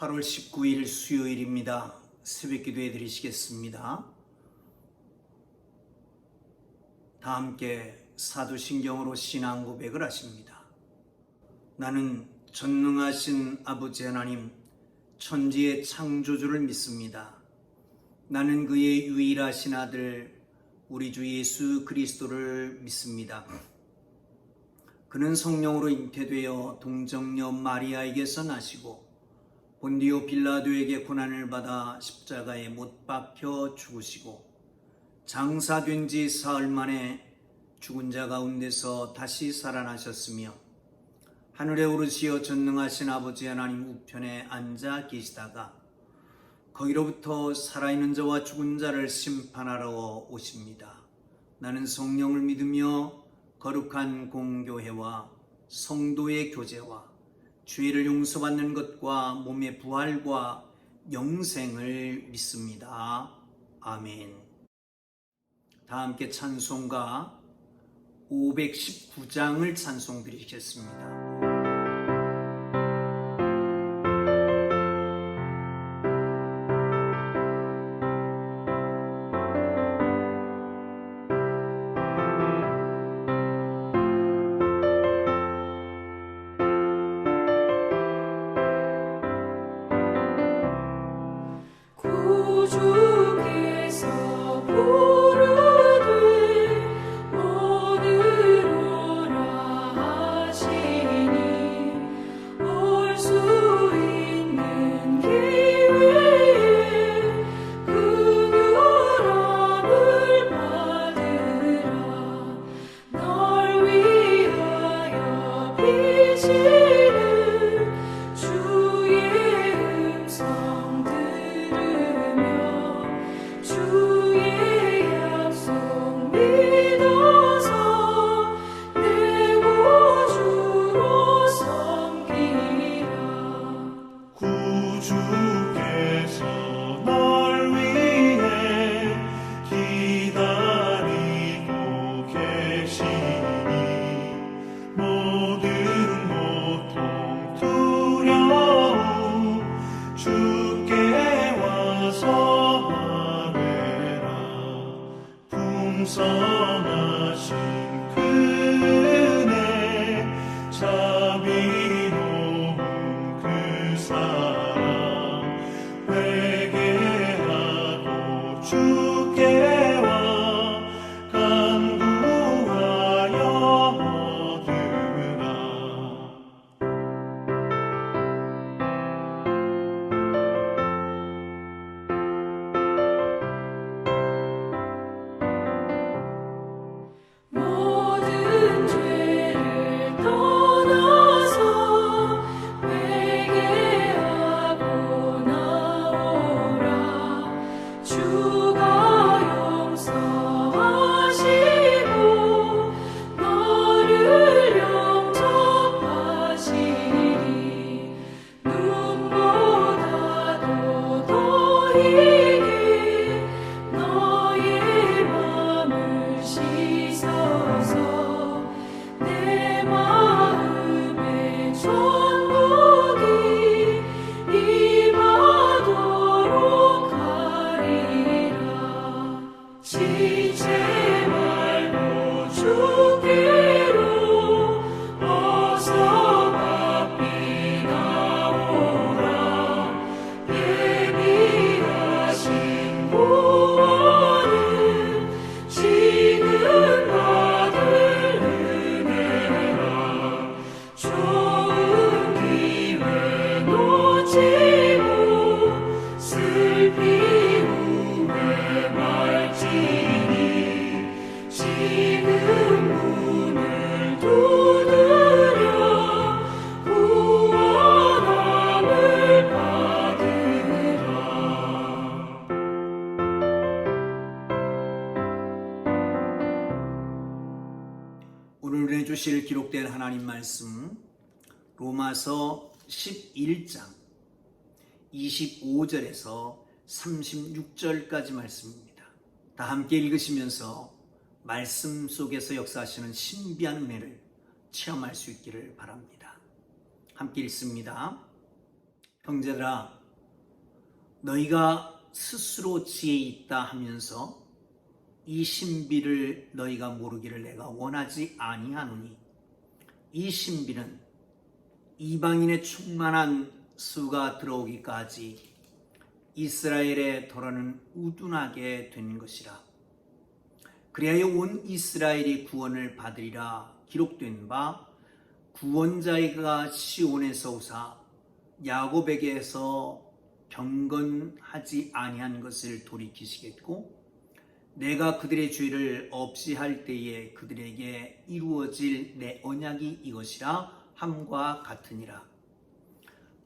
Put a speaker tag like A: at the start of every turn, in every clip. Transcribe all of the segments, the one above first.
A: 8월 19일 수요일입니다. 새벽 기도해 드리시겠습니다. 다 함께 사도신경으로 신앙 고백을 하십니다. 나는 전능하신 아버지 하나님, 천지의 창조주를 믿습니다. 나는 그의 유일하신 아들 우리 주 예수 그리스도를 믿습니다. 그는 성령으로 잉태되어 동정녀 마리아에게서 나시고 본디오 빌라도에게 고난을 받아 십자가에 못 박혀 죽으시고 장사된 지 사흘 만에 죽은 자 가운데서 다시 살아나셨으며 하늘에 오르시어 전능하신 아버지 하나님 우편에 앉아 계시다가 거기로부터 살아있는 자와 죽은 자를 심판하러 오십니다. 나는 성령을 믿으며 거룩한 공교회와 성도의 교제와 죄를 용서받는 것과 몸의 부활과 영생을 믿습니다. 아멘. 다 함께 찬송가 519장을 찬송 드리겠습니다.
B: 주께서 부르되 오늘 오라 하시니 올 수 있는 기회에 긍휼함을 받으라. 널 위하여 비치는 주의 음성 주의 약속 믿어서 내 구주로 섬기라.
C: 구주께서 널 위해 기다리고 계시니 모든 고통 두려움 주께 와서 풍성하신 그 은혜 자비로운 그 사랑 회개하고 주께 와 간구하여 얻으라.
B: 모든 죄를 떠나서 회개하고 나오라. 주가 용서하시고 너를 영접하시리. 눈보다도 더 희게 너의 맘을 씻어서 내 마음의 천국이 임하도록 하리라. 지체 말고 주께로 어서 바삐 나오라. 예비하신 구원은 지금 받을 은혜라. 좋은 기회 놓치고 슬피 후회 말지니 지금 문을 두드려 구원함을 받으라.
A: 오늘 은혜 주실 기록된 하나님 말씀 로마서 11장 25절에서 36절까지 말씀입니다. 다 함께 읽으시면서 말씀 속에서 역사하시는 신비한 은혜를 체험할 수 있기를 바랍니다. 함께 읽습니다. 형제들아, 너희가 스스로 지혜 있다 하면서 이 신비를 너희가 모르기를 내가 원하지 아니하노니, 이 신비는 이방인의 충만한 수가 들어오기까지 이스라엘의 도라는 우둔하게 된 것이라. 그리하여 온 이스라엘이 구원을 받으리라 기록된 바, 구원자가 시온에서 오사 야곱에게서 경건하지 아니한 것을 돌이키시겠고, 내가 그들의 죄를 없이 할 때에 그들에게 이루어질 내 언약이 이것이라 함과 같으니라.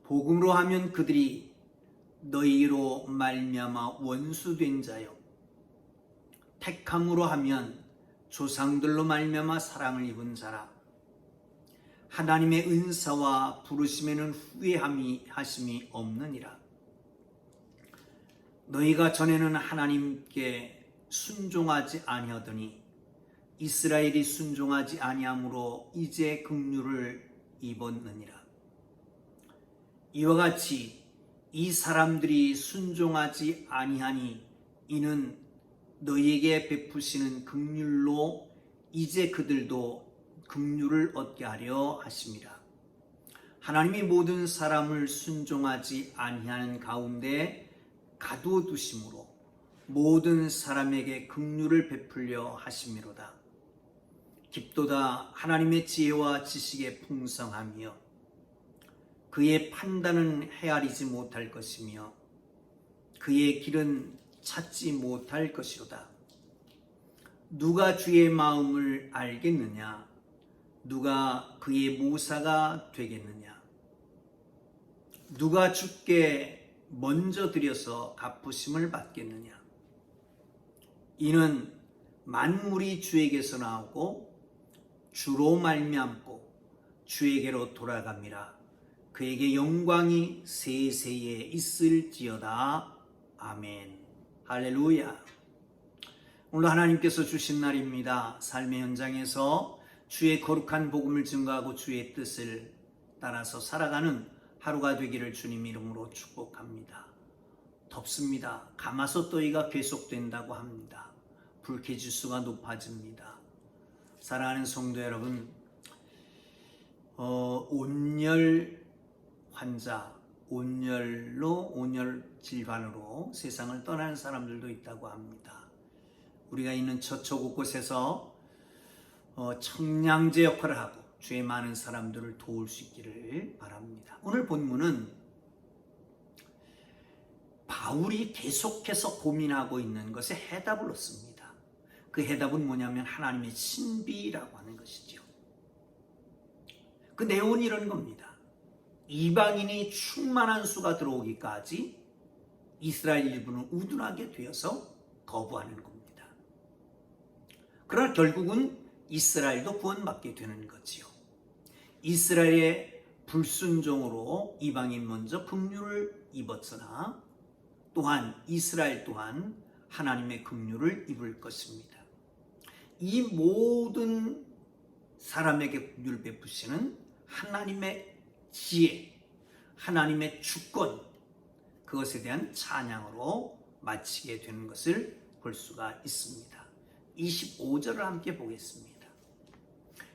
A: 복음으로 하면 그들이 너희로 말미암아 원수된 자요, 택함으로 하면 조상들로 말미암아 사랑을 입은 자라. 하나님의 은사와 부르심에는 후회함이 하심이 없느니라. 너희가 전에는 하나님께 순종하지 아니하더니 이스라엘이 순종하지 아니함으로 이제 긍휼을 입었느니라. 이와 같이 이 사람들이 순종하지 아니하니 이는 너희에게 베푸시는 긍휼로 이제 그들도 긍휼을 얻게 하려 하심이라. 하나님이 모든 사람을 순종하지 아니하는 가운데 가두어두심으로 모든 사람에게 긍휼을 베풀려 하심이로다. 깊도다 하나님의 지혜와 지식의 풍성함이여, 그의 판단은 헤아리지 못할 것이며 그의 길은 찾지 못할 것이로다. 누가 주의 마음을 알겠느냐? 누가 그의 모사가 되겠느냐? 누가 주께 먼저 드려서 갚으심을 받겠느냐? 이는 만물이 주에게서 나오고 주로 말미암고 주에게로 돌아갑니다. 그에게 영광이 세세에 있을지어다. 아멘. 할렐루야. 오늘 하나님께서 주신 날입니다. 삶의 현장에서 주의 거룩한 복음을 증거하고 주의 뜻을 따라서 살아가는 하루가 되기를 주님 이름으로 축복합니다. 덥습니다. 가마솥더위가 계속된다고 합니다. 불쾌지수가 높아집니다. 사랑하는 성도 여러분, 온열 환자, 온열 질환으로 세상을 떠나는 사람들도 있다고 합니다. 우리가 있는 처처 곳곳에서 청량제 역할을 하고 주의 많은 사람들을 도울 수 있기를 바랍니다. 오늘 본문은 바울이 계속해서 고민하고 있는 것에 해답을 얻습니다. 그 해답은 뭐냐면 하나님의 신비라고 하는 것이죠. 그 내용은 이런 겁니다. 이방인이 충만한 수가 들어오기까지 이스라엘 일부는 우둔하게 되어서 거부하는 겁니다. 그러나 결국은 이스라엘도 구원받게 되는 거지요. 이스라엘의 불순종으로 이방인 먼저 긍휼을 입었으나 또한 이스라엘 또한 하나님의 긍휼을 입을 것입니다. 이 모든 사람에게 긍휼을 베푸시는 하나님의 지혜, 하나님의 주권, 그것에 대한 찬양으로 마치게 되는 것을 볼 수가 있습니다. 25절을 함께 보겠습니다.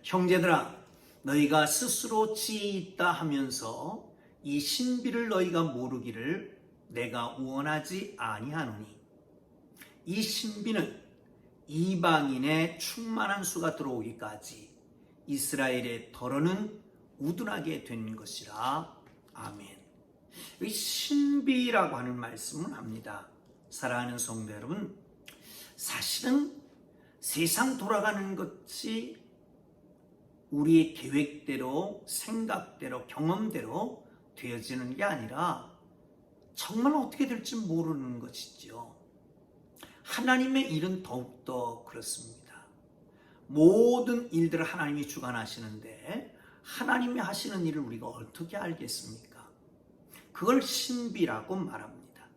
A: 형제들아, 너희가 스스로 지혜 있다 하면서 이 신비를 너희가 모르기를 내가 원하지 아니하노니, 이 신비는 이방인의 충만한 수가 들어오기까지 이스라엘의 덜어는 우둔하게 된 것이라. 아멘. 이 신비라고 하는 말씀을 합니다. 사랑하는 성도 여러분, 사실은 세상 돌아가는 것이 우리의 계획대로, 생각대로, 경험대로 되어지는 게 아니라 정말 어떻게 될지 모르는 것이죠. 하나님의 일은 더욱더 그렇습니다. 모든 일들을 하나님이 주관하시는데 하나님이 하시는 일을 우리가 어떻게 알겠습니까? 그걸 신비라고 말합니다.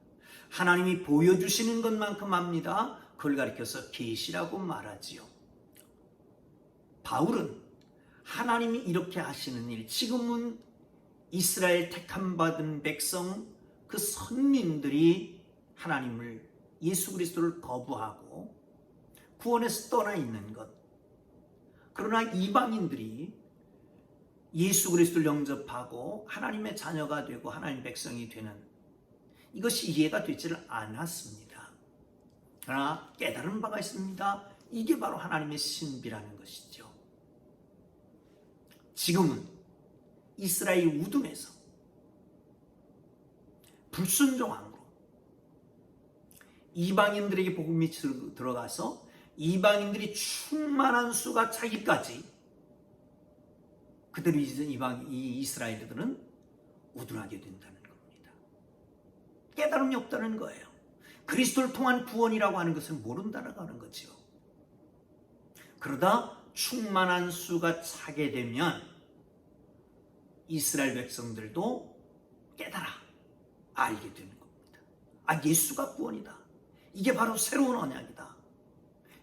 A: 하나님이 보여주시는 것만큼 합니다. 그걸 가리켜서 계시라고 말하지요. 바울은 하나님이 이렇게 하시는 일, 지금은 이스라엘 택함 받은 백성 그 선민들이 하나님을 예수 그리스도를 거부하고 구원에서 떠나 있는 것. 그러나 이방인들이 예수 그리스도를 영접하고 하나님의 자녀가 되고 하나님 백성이 되는 이것이 이해가 되지를 않았습니다. 그러나 깨달은 바가 있습니다. 이게 바로 하나님의 신비라는 것이죠. 지금은 이스라엘 우둠에서 불순종함으로 이방인들에게 복음이 들어가서 이방인들이 충만한 수가 차기까지 그대로 이 이스라엘들은 우둔하게 된다는 겁니다. 깨달음이 없다는 거예요. 그리스도를 통한 구원이라고 하는 것을 모른다는 거죠. 그러다 충만한 수가 차게 되면 이스라엘 백성들도 깨달아 알게 되는 겁니다. 아, 예수가 구원이다. 이게 바로 새로운 언약이다.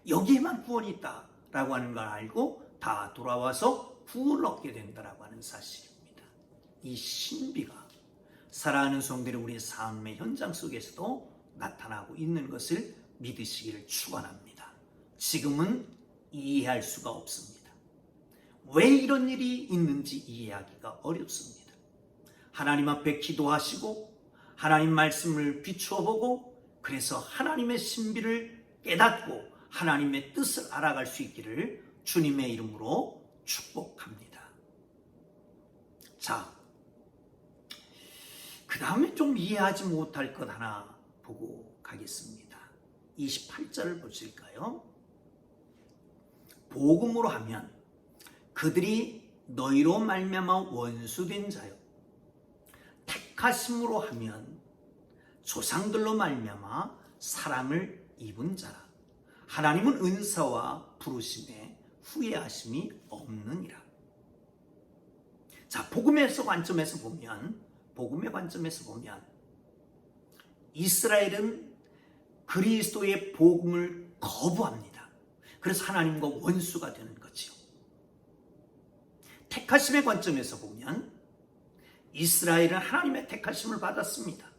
A: 여기에만 구원이 있다라고 하는 걸 알고 다 돌아와서 구원을 얻게 된다라고 하는 사실입니다. 이 신비가 살아가는 성들의 우리의 삶의 현장 속에서도 나타나고 있는 것을 믿으시기를 축원합니다. 지금은 이해할 수가 없습니다. 왜 이런 일이 있는지 이해하기가 어렵습니다. 하나님 앞에 기도하시고 하나님 말씀을 비추어 보고 그래서 하나님의 신비를 깨닫고 하나님의 뜻을 알아갈 수 있기를 주님의 이름으로 축복합니다. 자, 그 다음에 좀 이해하지 못할 것 하나 보고 가겠습니다. 28절을 보실까요? 복음으로 하면 그들이 너희로 말미암아 원수된 자요, 택하심으로 하면 조상들로 말미암아 사랑을 입은 자라. 하나님은 은사와 부르심에 후회하심이 없느니라. 자, 복음의 관점에서 보면 이스라엘은 그리스도의 복음을 거부합니다. 그래서 하나님과 원수가 되는 거지요. 택하심의 관점에서 보면 이스라엘은 하나님의 택하심을 받았습니다.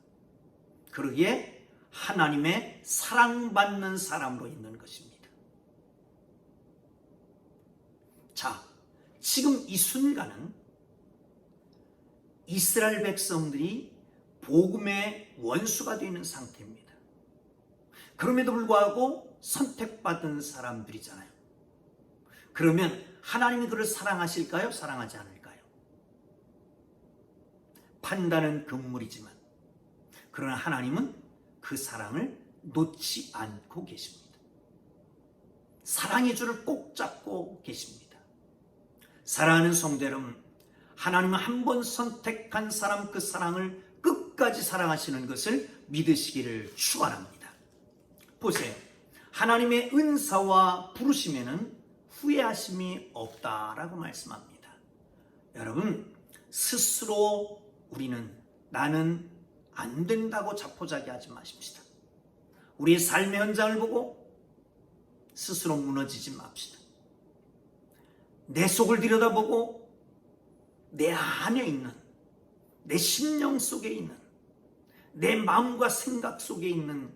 A: 그러기에 하나님의 사랑받는 사람으로 있는 것입니다. 자, 지금 이 순간은 이스라엘 백성들이 복음의 원수가 되는 상태입니다. 그럼에도 불구하고 선택받은 사람들이잖아요. 그러면 하나님이 그를 사랑하실까요? 사랑하지 않을까요? 판단은 금물이지만 그러나 하나님은 그 사랑을 놓지 않고 계십니다. 사랑의 줄을 꼭 잡고 계십니다. 사랑하는 성도 여러분, 하나님은 한 번 선택한 사람 그 사랑을 끝까지 사랑하시는 것을 믿으시기를 축원합니다. 보세요. 하나님의 은사와 부르심에는 후회하심이 없다라고 말씀합니다. 여러분, 스스로 우리는 나는 안 된다고 자포자기하지 마십시다. 우리의 삶의 현장을 보고 스스로 무너지지 맙시다. 내 속을 들여다보고 내 안에 있는, 내 심령 속에 있는, 내 마음과 생각 속에 있는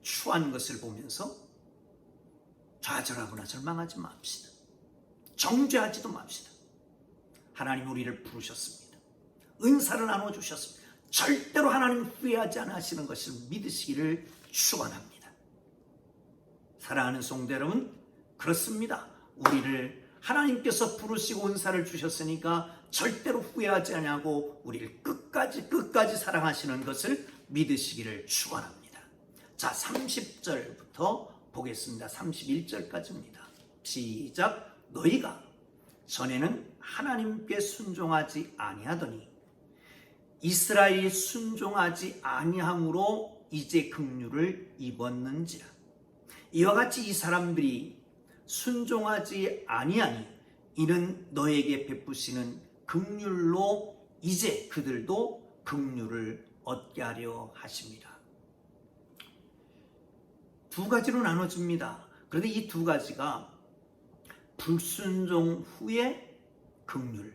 A: 추한 것을 보면서 좌절하거나 절망하지 맙시다. 정죄하지도 맙시다. 하나님 우리를 부르셨습니다. 은사를 나눠주셨습니다. 절대로 하나님 후회하지 않으시는 것을 믿으시기를 축원합니다. 사랑하는 성도 여러분, 그렇습니다. 우리를 하나님께서 부르시고 은사를 주셨으니까 절대로 후회하지 않냐고 우리를 끝까지 사랑하시는 것을 믿으시기를 축원합니다. 자, 30절부터 보겠습니다. 31절까지입니다. 시작. 너희가 전에는 하나님께 순종하지 아니하더니 이스라엘이 순종하지 아니함으로 이제 긍휼을 입었는지라. 이와 같이 이 사람들이 순종하지 아니하니 이는 너에게 베푸시는 긍휼로 이제 그들도 긍휼을 얻게 하려 하십니다. 두 가지로 나눠집니다. 그런데 이 두 가지가 불순종 후에 긍휼,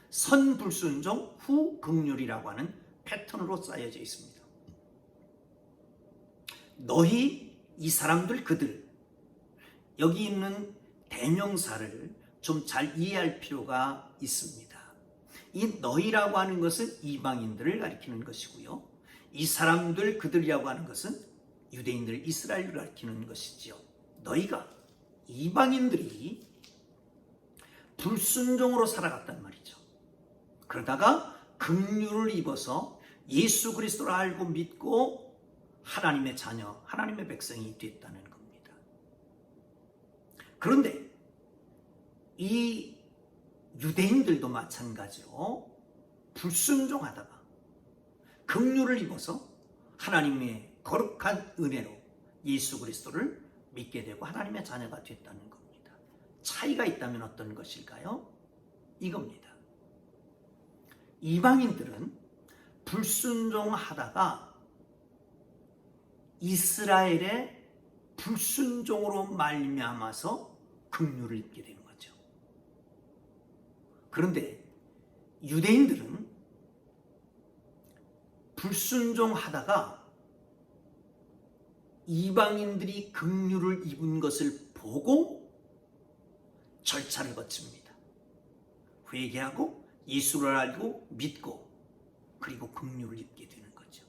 A: 선불순종 후 긍휼이라고 하는 패턴으로 쌓여져 있습니다. 너희, 이 사람들, 그들, 여기 있는 대명사를 좀 잘 이해할 필요가 있습니다. 이 너희라고 하는 것은 이방인들을 가리키는 것이고요. 이 사람들, 그들이라고 하는 것은 유대인들, 이스라엘을 가리키는 것이지요. 너희가, 이방인들이 불순종으로 살아갔단 말이죠. 그러다가 긍휼을 입어서 예수 그리스도를 알고 믿고 하나님의 자녀, 하나님의 백성이 됐다는 겁니다. 그런데 이 유대인들도 마찬가지로 불순종하다가 긍휼을 입어서 하나님의 거룩한 은혜로 예수 그리스도를 믿게 되고 하나님의 자녀가 됐다는 겁니다. 차이가 있다면 어떤 것일까요? 이겁니다. 이방인들은 불순종하다가 이스라엘의 불순종으로 말미암아서 긍휼을 입게 된 거죠. 그런데 유대인들은 불순종하다가 이방인들이 긍휼을 입은 것을 보고 절차를 거칩니다. 회개하고 예수를 알고 믿고 그리고 긍휼을 입게 되는 거죠.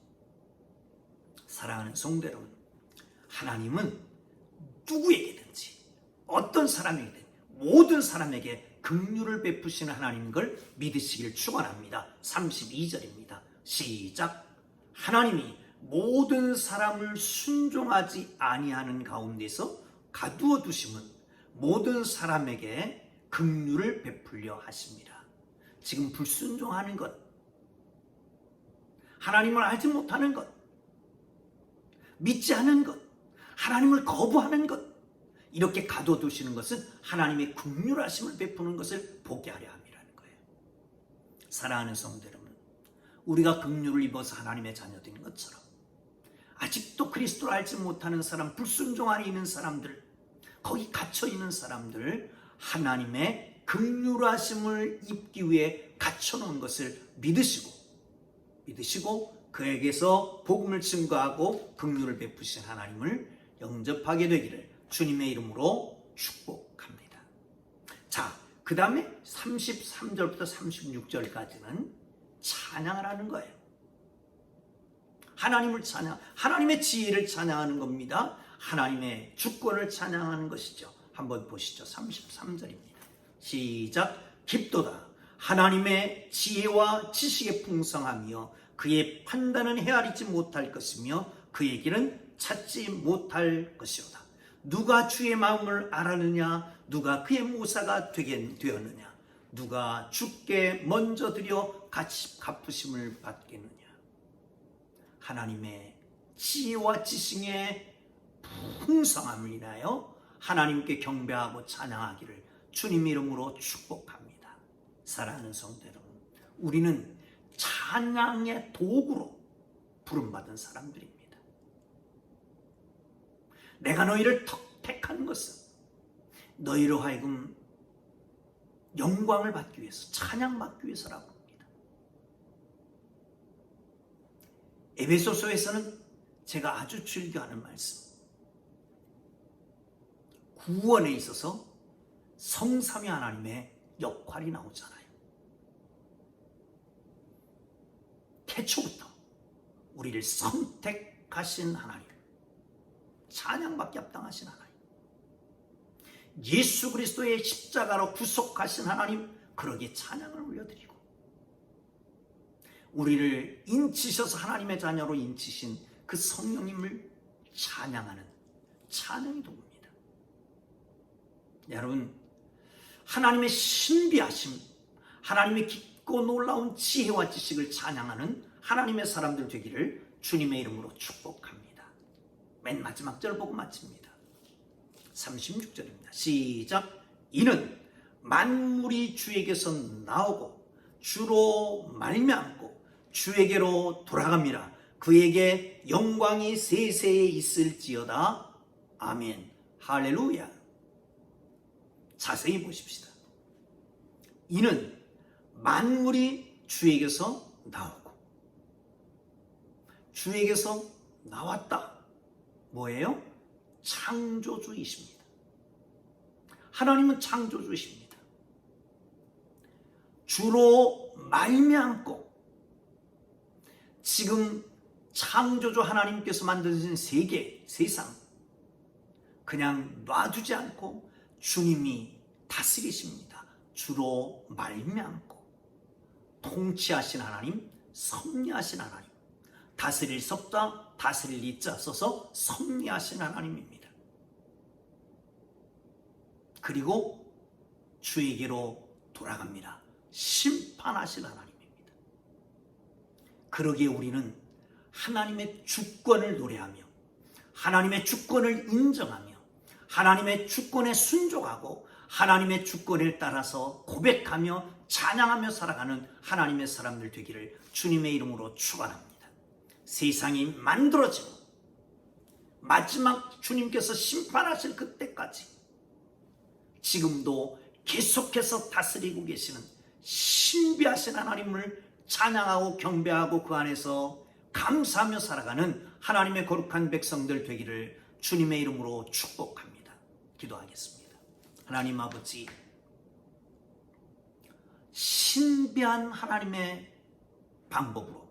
A: 사랑하는 성도 여러분, 하나님은 누구에게든지 어떤 사람에게든 모든 사람에게 긍휼을 베푸시는 하나님인 걸 믿으시기를 축원합니다. 32절입니다. 시작. 하나님이 모든 사람을 순종하지 아니하는 가운데서 가두어 두심은 모든 사람에게 긍휼을 베풀려 하십니다. 지금 불순종하는 것, 하나님을 알지 못하는 것, 믿지 않은 것, 하나님을 거부하는 것, 이렇게 가둬 두시는 것은 하나님의 긍휼하심을 베푸는 것을 보게 하려 함이라는 거예요. 사랑하는 성도 여러분, 우리가 긍휼을 입어서 하나님의 자녀 된 것처럼 아직도 그리스도를 알지 못하는 사람, 불순종 안에 있는 사람들, 거기 갇혀 있는 사람들, 하나님의 긍휼하심을 입기 위해 갇혀 놓은 것을 믿으시고 그에게서 복음을 증거하고 긍휼을 베푸신 하나님을 영접하게 되기를 주님의 이름으로 축복합니다. 자, 그 다음에 33절부터 36절까지는 찬양을 하는 거예요. 하나님을 하나님의 지혜를 찬양하는 겁니다. 하나님의 주권을 찬양하는 것이죠. 한번 보시죠. 33절입니다. 시작. 깊도다. 하나님의 지혜와 지식의 풍성하며 그의 판단은 헤아리지 못할 것이며 그의 길은 찾지 못할 것이로다. 누가 주의 마음을 알았느냐? 누가 그의 모사가 되었느냐? 누가 주께 먼저 드려 갚으심을 받겠느냐? 하나님의 지혜와 지식의 풍성함을 인하여 하나님께 경배하고 찬양하기를 주님 이름으로 축복합니다. 사랑하는 성도 여러분, 우리는 찬양의 도구로 부름받은 사람들입니다. 내가 너희를 택한 것은 너희로 하여금 영광을 받기 위해서, 찬양받기 위해서라고 합니다. 에베소서에서는 제가 아주 즐겨하는 말씀, 구원에 있어서 성삼위 하나님의 역할이 나오잖아요. 태초부터 우리를 선택하신 하나님, 찬양받기 합당하신 하나님, 예수 그리스도의 십자가로 구속하신 하나님, 그러기에 찬양을 올려드리고, 우리를 인치셔서 하나님의 자녀로 인치신 그 성령님을 찬양하는 찬양이 도구입니다. 여러분, 하나님의 신비하심, 하나님의 깊고 놀라운 지혜와 지식을 찬양하는 하나님의 사람들 되기를 주님의 이름으로 축복합니다. 맨 마지막 절 보고 마칩니다. 36절입니다. 시작. 이는 만물이 주에게서 나오고 주로 말미암고 주에게로 돌아갑니다. 그에게 영광이 세세에 있을지어다. 아멘. 할렐루야. 자세히 보십시다. 이는 만물이 주에게서 나오고 주에게서 나왔다. 뭐예요? 창조주이십니다. 하나님은 창조주이십니다. 주로 말미암고 지금 창조주 하나님께서 만드신 세계, 세상 그냥 놔두지 않고 주님이 다스리십니다. 주로 말미암고 통치하신 하나님, 섭리하신 하나님, 다스릴 섭다, 다스릴 이자 써서 섭리하신 하나님입니다. 그리고 주에게로 돌아갑니다. 심판하신 하나님입니다. 그러기에 우리는 하나님의 주권을 노래하며 하나님의 주권을 인정하며 하나님의 주권에 순종하고 하나님의 주권에 따라서 고백하며 찬양하며 살아가는 하나님의 사람들 되기를 주님의 이름으로 축원합니다. 세상이 만들어지고 마지막 주님께서 심판하실 그때까지 지금도 계속해서 다스리고 계시는 신비하신 하나님을 찬양하고 경배하고 그 안에서 감사하며 살아가는 하나님의 거룩한 백성들 되기를 주님의 이름으로 축복합니다. 기도하겠습니다. 하나님 아버지, 신비한 하나님의 방법으로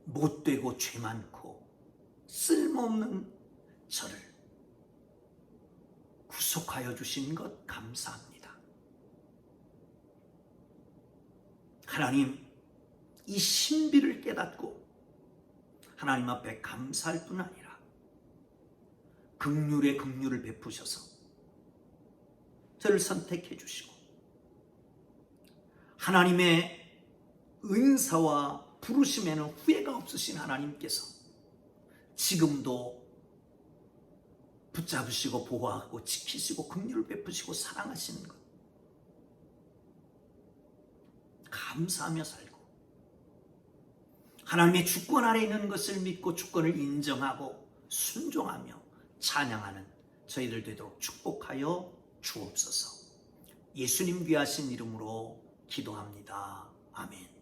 A: 못되고 죄 많고 쓸모없는 저를 구속하여 주신 것 감사합니다. 하나님, 이 신비를 깨닫고 하나님 앞에 감사할 뿐 아니라 긍휼의 긍휼을 베푸셔서 저를 선택해 주시고 하나님의 은사와 부르심에는 후회가 없으신 하나님께서 지금도 붙잡으시고 보호하고 지키시고 긍휼을 베푸시고 사랑하시는 것 감사하며 살고 하나님의 주권 아래 있는 것을 믿고 주권을 인정하고 순종하며 찬양하는 저희들 되도록 축복하여 주옵소서. 예수님 귀하신 이름으로 기도합니다. 아멘.